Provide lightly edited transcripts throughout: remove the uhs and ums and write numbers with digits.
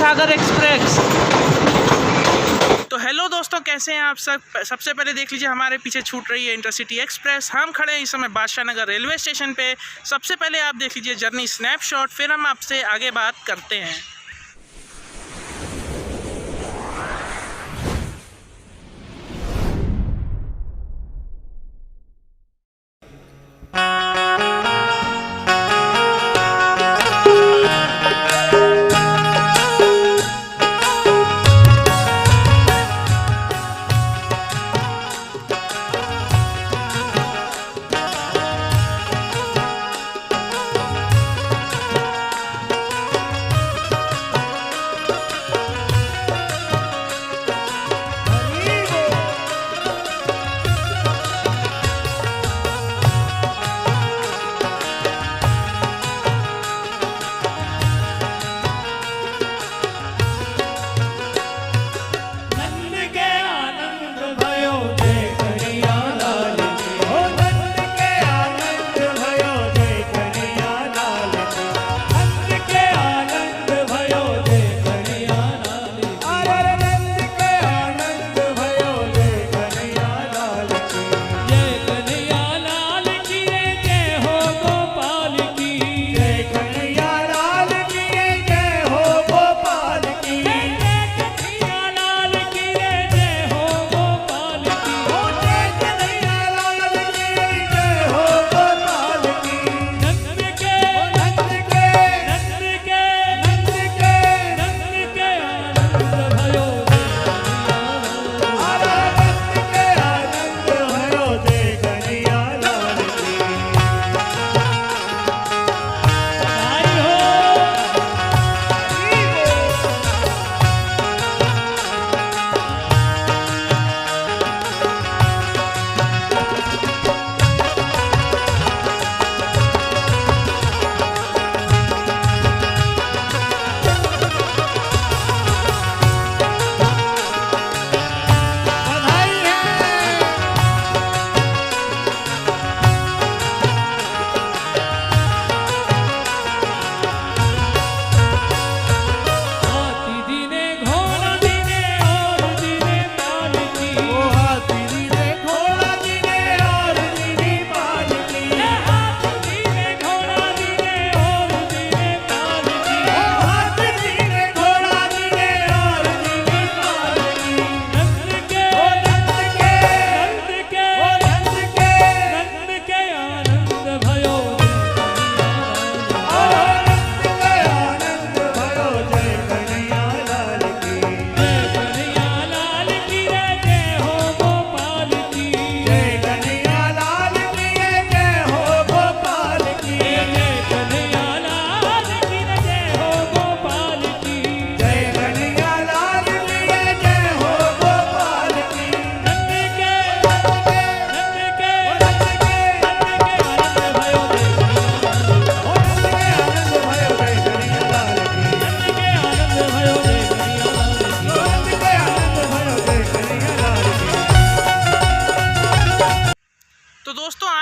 सागर express. तो hello दोस्तों, कैसे हैं आप सब। सबसे पहले देख लीजिए हमारे पीछे छूट रही है इंटरसिटी एक्सप्रेस। हम खड़े हैं इस समय बादशाह नगर रेलवे स्टेशन पे। सबसे पहले आप देख लीजिए जर्नी स्नैपशॉट, फिर हम आपसे आगे बात करते हैं।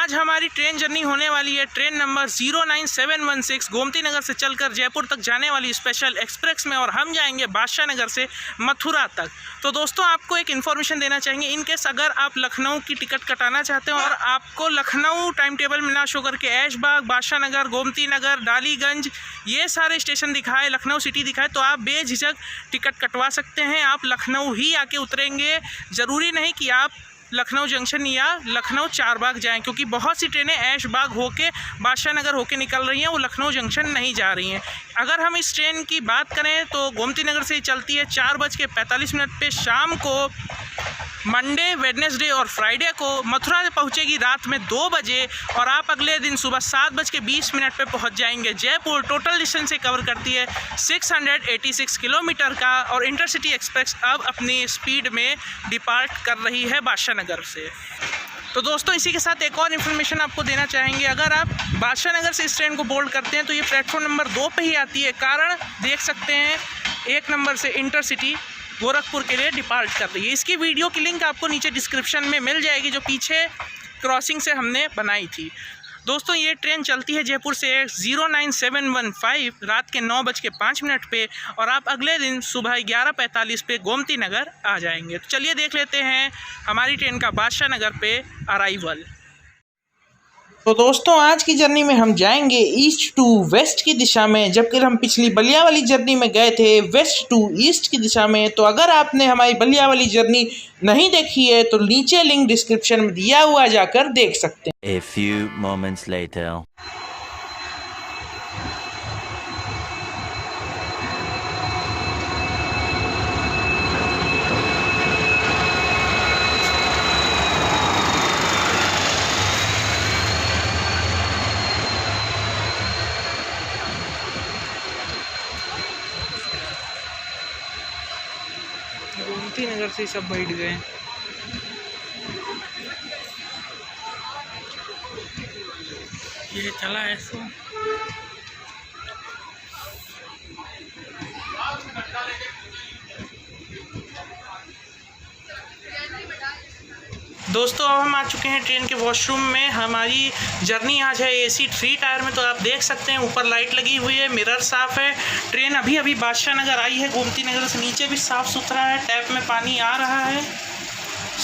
हमारी ट्रेन जर्नी होने वाली है ट्रेन नंबर 09716 गोमती नगर से चलकर जयपुर तक जाने वाली स्पेशल एक्सप्रेस में, और हम जाएंगे बादशाह नगर से मथुरा तक। तो दोस्तों आपको एक इन्फॉर्मेशन देना चाहेंगे, इन केस अगर आप लखनऊ की टिकट कटाना चाहते हो और आपको लखनऊ टाइम टेबल में ना शो करके ऐशबाग, बादशाह नगर, गोमती नगर, डालीगंज ये सारे स्टेशन दिखाए, लखनऊ सिटी दिखाए, तो आप बेझिझक टिकट कटवा सकते हैं। आप लखनऊ ही आके उतरेंगे, ज़रूरी नहीं कि आप लखनऊ जंक्शन या लखनऊ चारबाग जाएं, क्योंकि बहुत सी ट्रेनें ऐशबाग होके बादशाह नगर होके निकल रही हैं, वो लखनऊ जंक्शन नहीं जा रही हैं। अगर हम इस ट्रेन की बात करें तो गोमती नगर से चलती है 4:45 पे शाम को, मंडे, वेडनेसडे और फ्राइडे को। मथुरा से पहुंचेगी रात में 2 बजे और आप अगले दिन सुबह 7:20 पे पहुंच जाएंगे जयपुर। टोटल डिस्टेंस से कवर करती है 686 किलोमीटर का, और इंटरसिटी एक्सप्रेस अब अपनी स्पीड में डिपार्ट कर रही है बादशाह नगर से। तो दोस्तों इसी के साथ एक और इन्फॉर्मेशन आपको देना चाहेंगे, अगर आप बादशाह नगर से इस ट्रेन को बोर्ड करते हैं तो ये प्लेटफॉर्म नंबर 2 पे ही आती है। कारण देख सकते हैं, 1 नंबर से इंटरसिटी गोरखपुर के लिए डिपार्ट कर रही है। इसकी वीडियो की लिंक आपको नीचे डिस्क्रिप्शन में मिल जाएगी, जो पीछे क्रॉसिंग से हमने बनाई थी। दोस्तों ये ट्रेन चलती है जयपुर से 09715 रात के 9:05 पे और आप अगले दिन सुबह 11:45 पे गोमती नगर आ जाएंगे। तो चलिए देख लेते हैं हमारी ट्रेन का बादशाह नगर पे अराइवल। तो दोस्तों आज की जर्नी में हम जाएंगे ईस्ट टू वेस्ट की दिशा में, जबकि हम पिछली बलिया वाली जर्नी में गए थे वेस्ट टू ईस्ट की दिशा में। तो अगर आपने हमारी बलिया वाली जर्नी नहीं देखी है तो नीचे लिंक डिस्क्रिप्शन में दिया हुआ जाकर देख सकते हैं। A few moments later. Gomti Nagar से सब बैठ गए। ये चला ऐसा दोस्तों अब हम आ चुके हैं ट्रेन के वॉशरूम में। हमारी जर्नी आज है AC 3 टायर में। तो आप देख सकते हैं ऊपर लाइट लगी हुई है, मिरर साफ़ है। ट्रेन अभी बादशाह नगर आई है गोमती नगर से। नीचे भी साफ़ सुथरा है, टैप में पानी आ रहा है,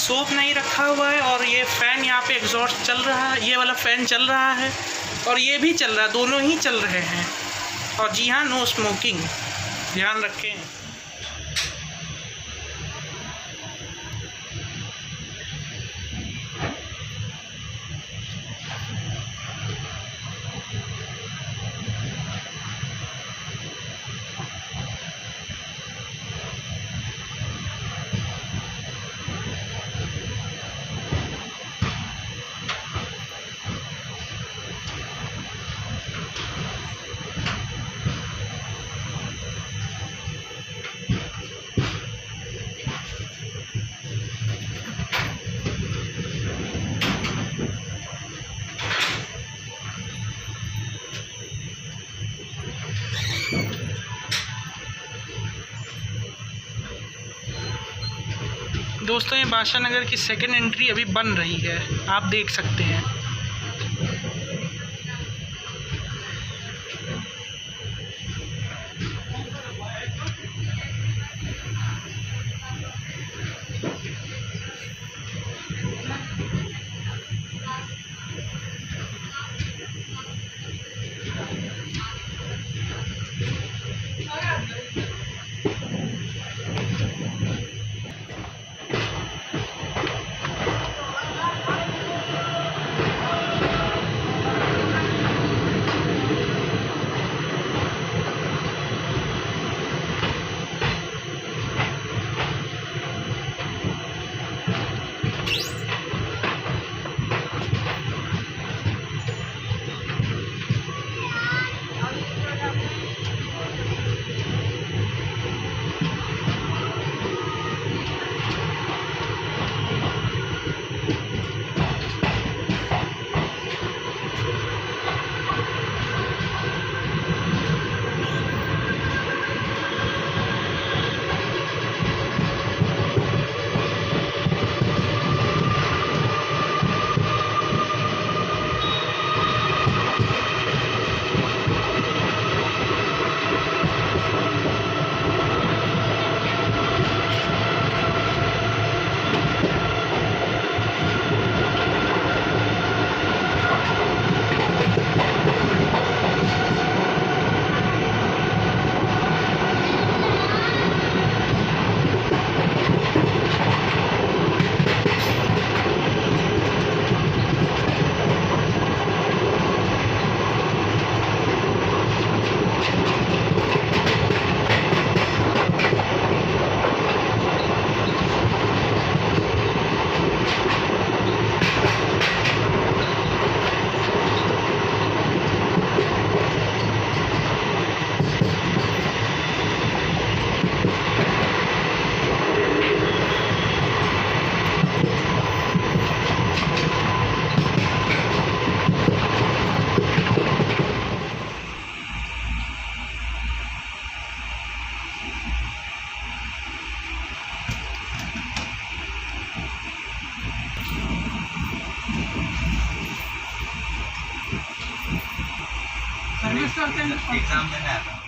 सोप नहीं रखा हुआ है। और ये फ़ैन यहाँ पे एग्जॉस्ट चल रहा है, ये वाला फ़ैन चल रहा है और ये भी चल रहा है, दोनों ही चल रहे हैं। और जी हाँ, नो स्मोकिंग, ध्यान रखें। दोस्तों ये बादशाह नगर की सेकंड एंट्री अभी बन रही है, आप देख सकते हैं। एग्जाम देने आया था।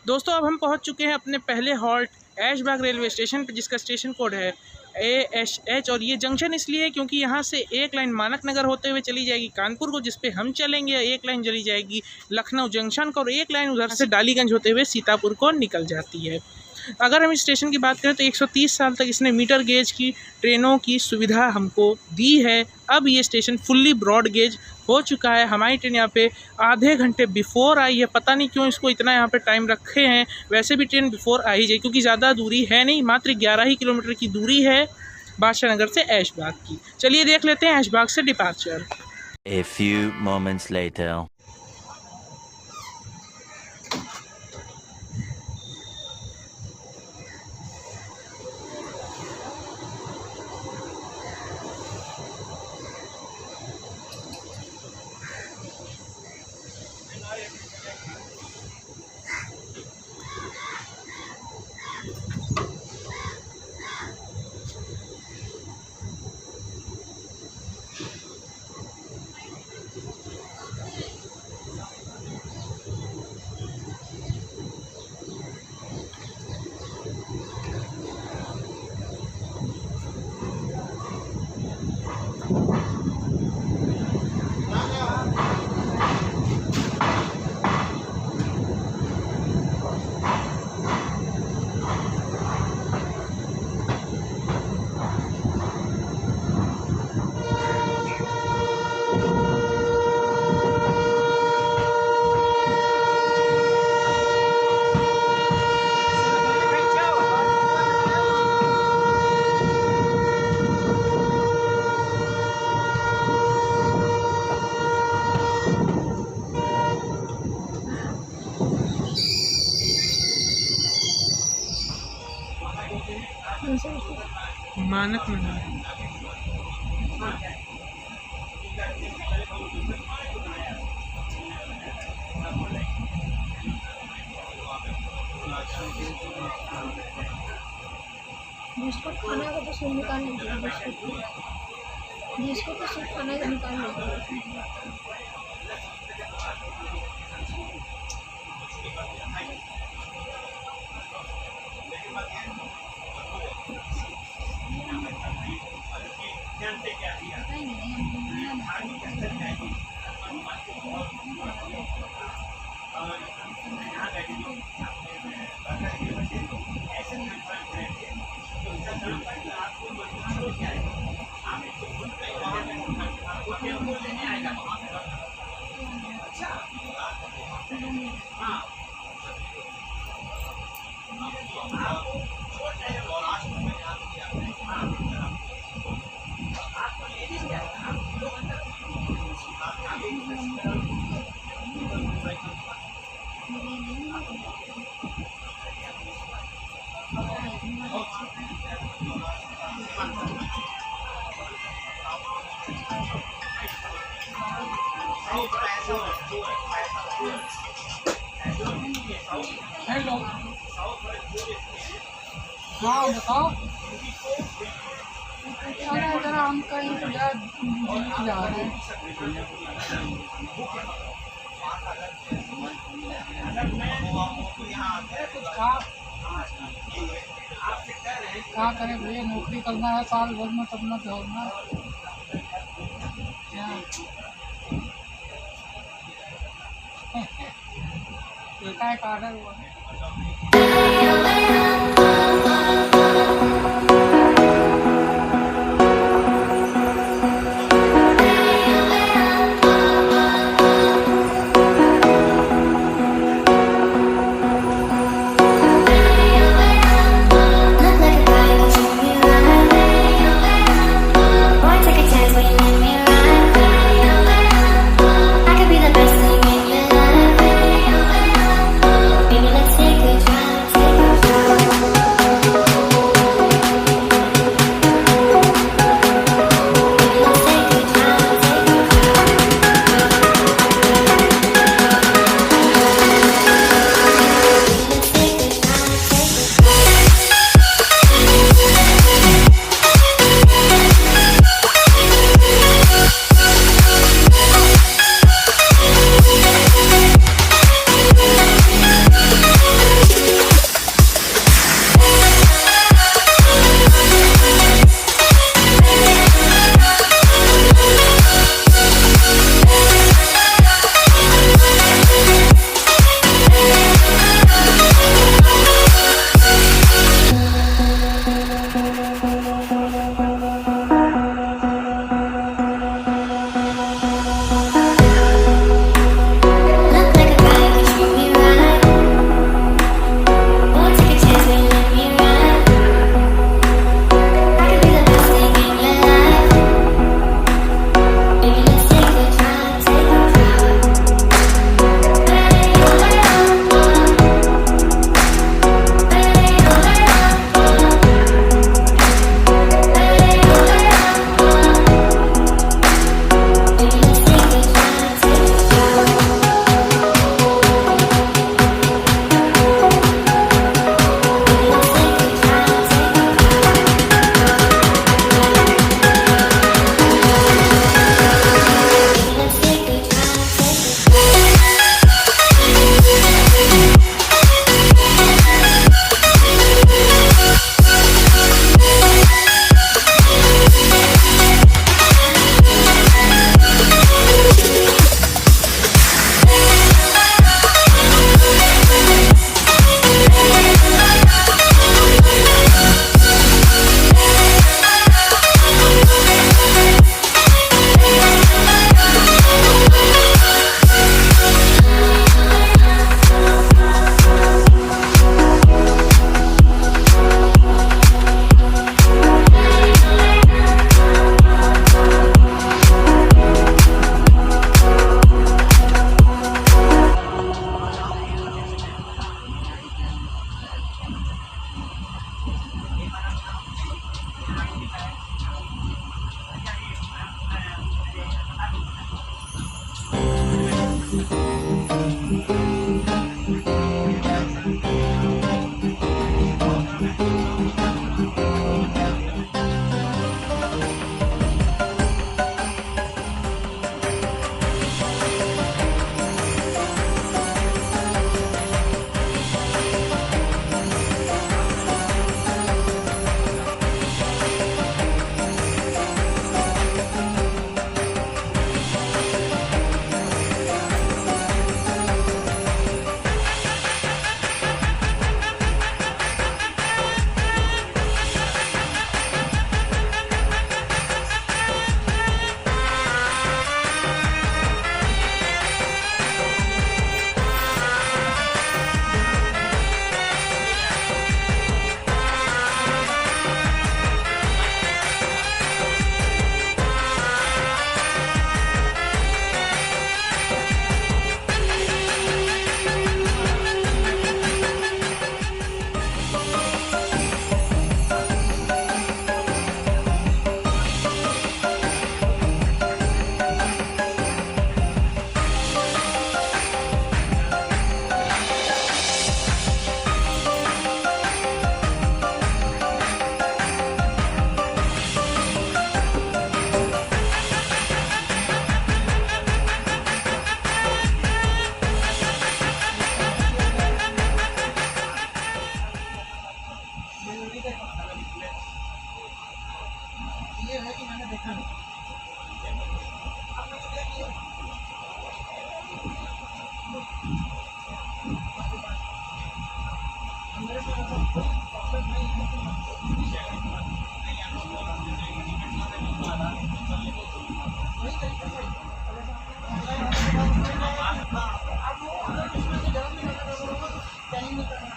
दोस्तों अब हम पहुंच चुके हैं अपने पहले हॉल्ट ऐशबाग रेलवे स्टेशन पर, जिसका स्टेशन कोड है ASH। और ये जंक्शन इसलिए है क्योंकि यहाँ से एक लाइन मानक नगर होते हुए चली जाएगी कानपुर को, जिस पे हम चलेंगे, एक लाइन चली जाएगी लखनऊ जंक्शन को, और एक लाइन उधर से डालीगंज होते हुए सीतापुर को निकल जाती है। अगर हम इस स्टेशन की बात करें तो 130 साल तक इसने मीटर गेज की ट्रेनों की सुविधा हमको दी है। अब ये स्टेशन फुल्ली ब्रॉड गेज हो चुका है। हमारी ट्रेन यहाँ पे आधे घंटे बिफोर आई है। पता नहीं क्यों इसको इतना यहाँ पे टाइम रखे हैं। वैसे भी ट्रेन बिफोर आ ही जाए क्योंकि ज़्यादा दूरी है नहीं, मात्र 11 ही किलोमीटर की दूरी है बादशाह नगर से ऐशबाग की। चलिए देख लेते हैं ऐशबाग से departure. A few moments later. मानक नगर जिसको खाना है तो सिर्फ निकाल लीजिए, जिसको तो सिर्फ खाना है निकाल लीजिए। हेलो, हाँ बताओ। अरे जरा हम कहीं यार दिल्ली जा रहे हैं। कुछ क्या करें भैया, नौकरी करना है साल भर में, तब ना दौड़ना क्या। एक ऑर्डर हुआ है। Look like a guy who treat me right. Boy, take a chance when you let me ride. I could be the best thing in your life. Baby, let's ये है कि मैंने देखा नहीं। मेरे को ऐसा कोई प्रॉब्लम नहीं है कि वही तरीके से आप वो अगर इसमें से जरूर नहीं करना तो चैलेंज नहीं करना।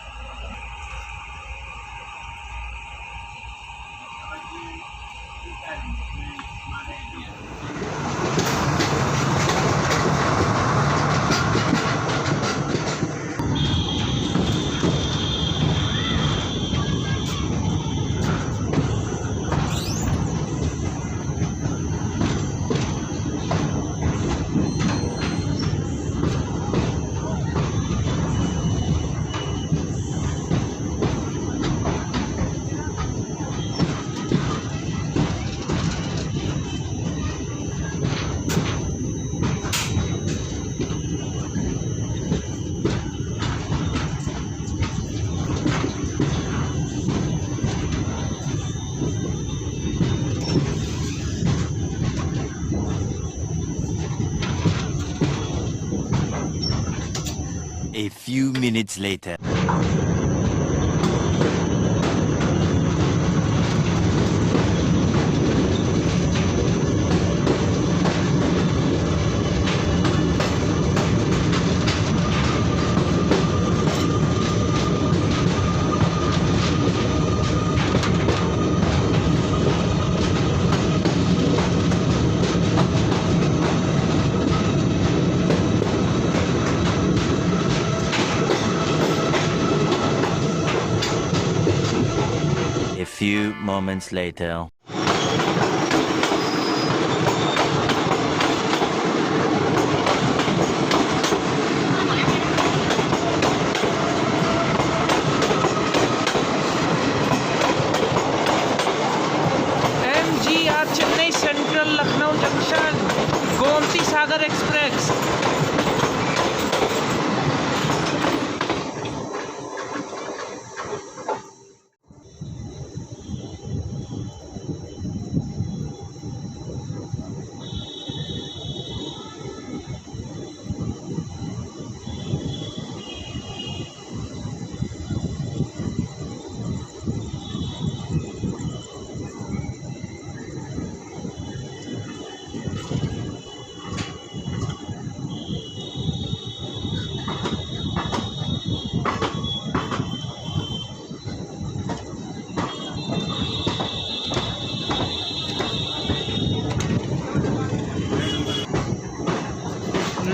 A few minutes later. A few moments later. MGR Chennai central Lucknow junction Gomti Sagar express.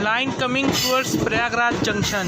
Line coming towards Prayagraj Junction.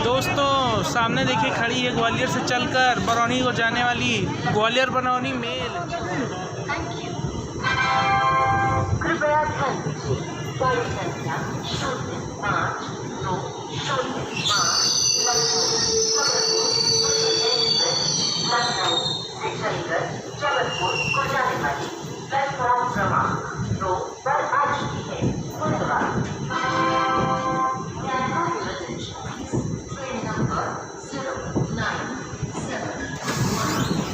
दोस्तों सामने देखिए खड़ी है ग्वालियर से चलकर बरौनी को जाने वाली ग्वालियर बरौनी मेल। कृपया ध्यान दीजिए गाड़ी संख्या 05 से चलकर जबलपुर को जाने वाली प्लेटफॉर्म क्रमांक 2 पर आ चुकी है। धन्यवाद। ट्रेन नंबर 097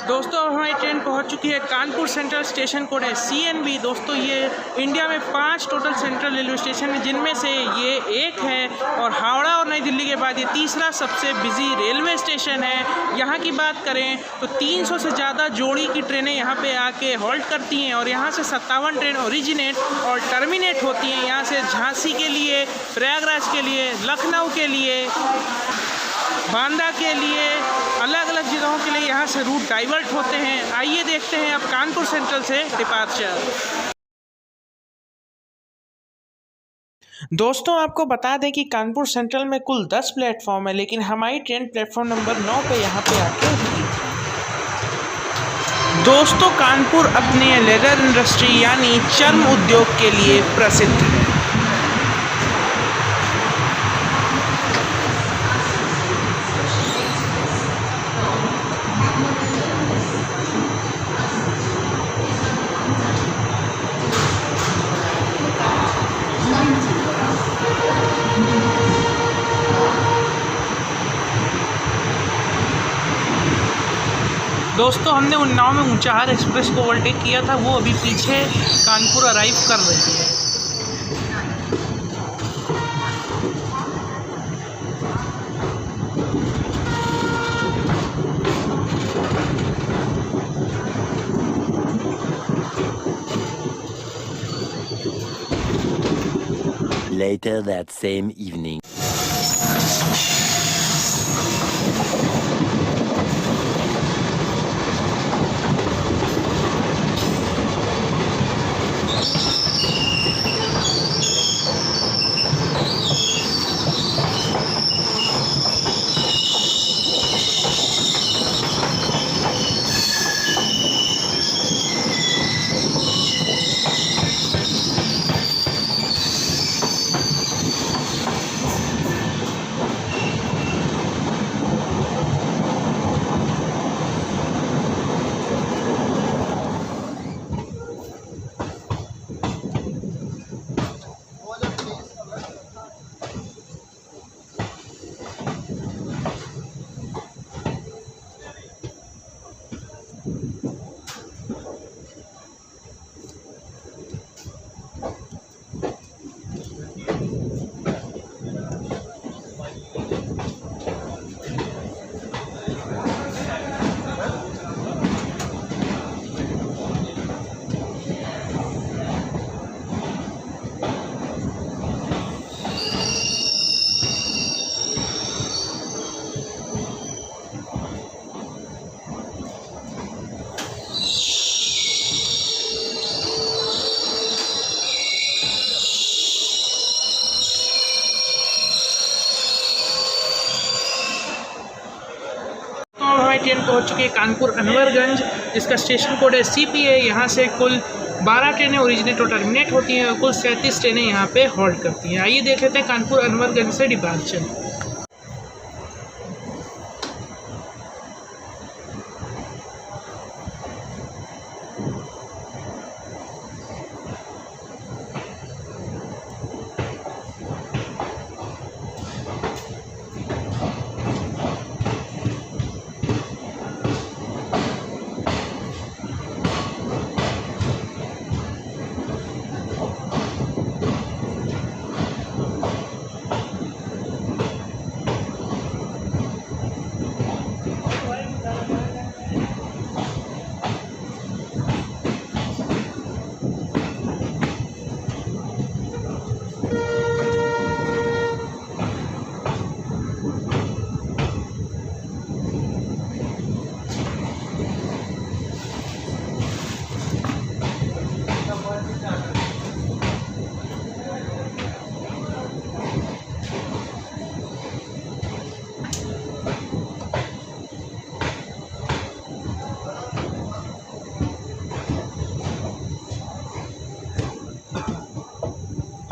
दोस्तों हमारी ट्रेन पहुंच चुकी है कानपुर सेंट्रल, स्टेशन कोड है CNB। दोस्तों ये इंडिया में 5 टोटल सेंट्रल रेलवे स्टेशन है, जिनमें से ये एक है और हावड़ा और नई दिल्ली के बाद ये तीसरा सबसे बिजी रेलवे स्टेशन है। यहाँ की बात करें तो 300 से ज़्यादा जोड़ी की ट्रेनें यहाँ पे आके हॉल्ट करती हैं और यहाँ से 57 ट्रेन ओरिजिनेट और टर्मिनेट होती हैं। यहाँ से झांसी के लिए, प्रयागराज के लिए, लखनऊ के लिए, बांदा के लिए, अलग अलग जगहों के लिए यहाँ से रूट डाइवर्ट होते हैं। आइए देखते हैं अब कानपुर सेंट्रल से डिपार्चर। दोस्तों आपको बता दें कि कानपुर सेंट्रल में कुल 10 प्लेटफॉर्म है, लेकिन हमारी ट्रेन प्लेटफॉर्म नंबर 9 पे यहाँ पे आके रुकी। दोस्तों कानपुर अपने लेदर इंडस्ट्री यानी चर्म उद्योग के लिए प्रसिद्ध है। दोस्तों हमने उन्नाव में ऊंचाहार एक्सप्रेस को ओवरटेक किया था, वो अभी पीछे कानपुर अराइव कर रही है। Later that same evening. Train पहुंच चुकी है कानपुर अनवरगंज, जिसका स्टेशन कोड है CPA। यहाँ से कुल 12 ट्रेनें ओरिजिनेट और टर्मिनेट होती हैं और कुल 37 ट्रेनें यहाँ पे हॉल्ट करती हैं। आइए देख लेते हैं कानपुर अनवरगंज से departure.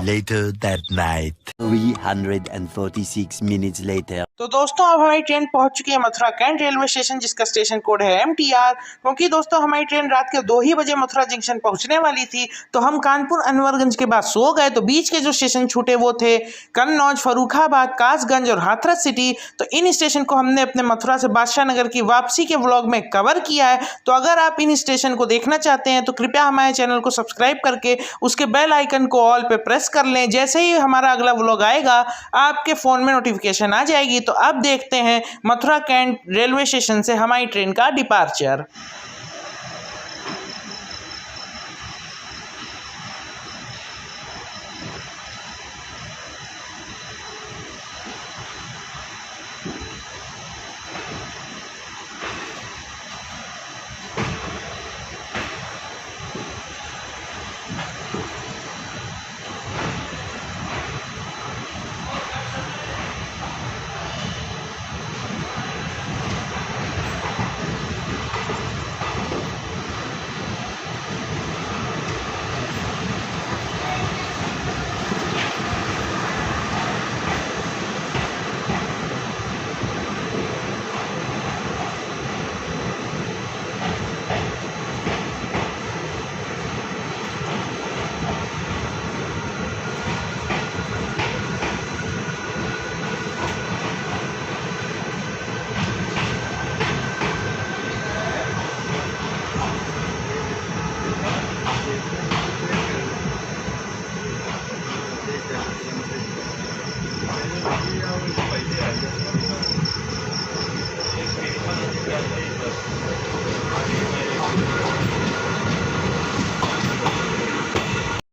Later that night. 346 minutes later. तो दोस्तों अब हमारी ट्रेन पहुंच चुकी है मथुरा कैंट रेलवे स्टेशन, जिसका स्टेशन कोड है MTR। क्योंकि दोस्तों हमारी ट्रेन रात के 2 ही बजे मथुरा जंक्शन पहुंचने वाली थी, तो हम कानपुर अनवरगंज के बाद सो गए। तो बीच के जो स्टेशन छूटे वो थे कन्नौज, फर्रुखाबाद, कासगंज और हाथरस सिटी। तो इन स्टेशन को हमने अपने मथुरा से बादशाह नगर की वापसी के व्लॉग में कवर किया है। तो अगर आप इन स्टेशन को देखना चाहते हैं तो कृपया हमारे चैनल को सब्सक्राइब करके उसके बेल आइकन को ऑल पे प्रेस कर लें। जैसे ही हमारा अगला व्लॉग आएगा आपके फ़ोन में नोटिफिकेशन आ जाएगी। तो अब देखते हैं मथुरा कैंट रेलवे स्टेशन से हमारी ट्रेन का departure.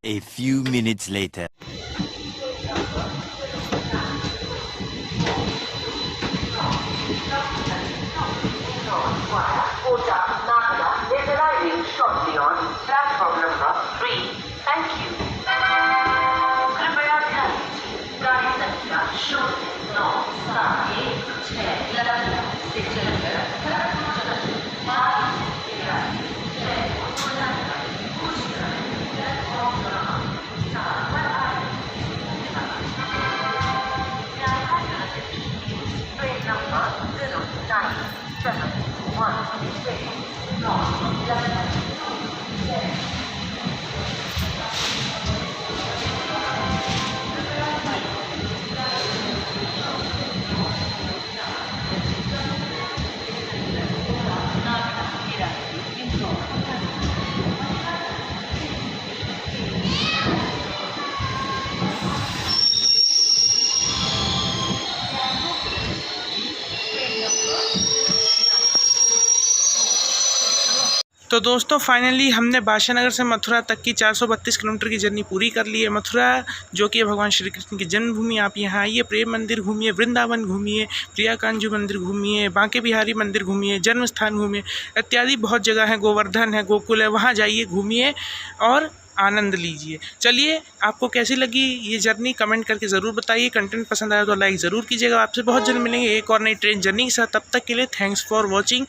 A few minutes later. Kota Nagda is arriving shortly on platform number 3. Thank you. कृपया ध्यान दीजिए, गाड़ी संख्या 0971 लखनऊ से चलकर कानपुर जंक्शन मार्ग से जयपुर को जाने वाली कुछ प्लेटफॉर्म क्रमांक 7 पर आ रही है। Train number 0971 North London. तो दोस्तों फाइनली हमने बादशाह नगर से मथुरा तक की 432 किलोमीटर की जर्नी पूरी कर ली है। मथुरा जो कि भगवान श्री कृष्ण की जन्मभूमि, आप यहाँ आइए, प्रेम मंदिर घूमिए, वृंदावन घूमिए, प्रियाकांजू मंदिर घूमिए, बांके बिहारी मंदिर घूमिए, जन्म स्थान घूमिए, इत्यादि बहुत जगह है, गोवर्धन है, गोकुल है, वहाँ जाइए, घूमिए और आनंद लीजिए। चलिए, आपको कैसी लगी ये जर्नी कमेंट करके ज़रूर बताइए। कंटेंट पसंद आया तो लाइक ज़रूर कीजिएगा। आपसे बहुत जल्द मिलेंगे एक और नई ट्रेन जर्नी के साथ। तब तक के लिए थैंक्स फॉर वॉचिंग।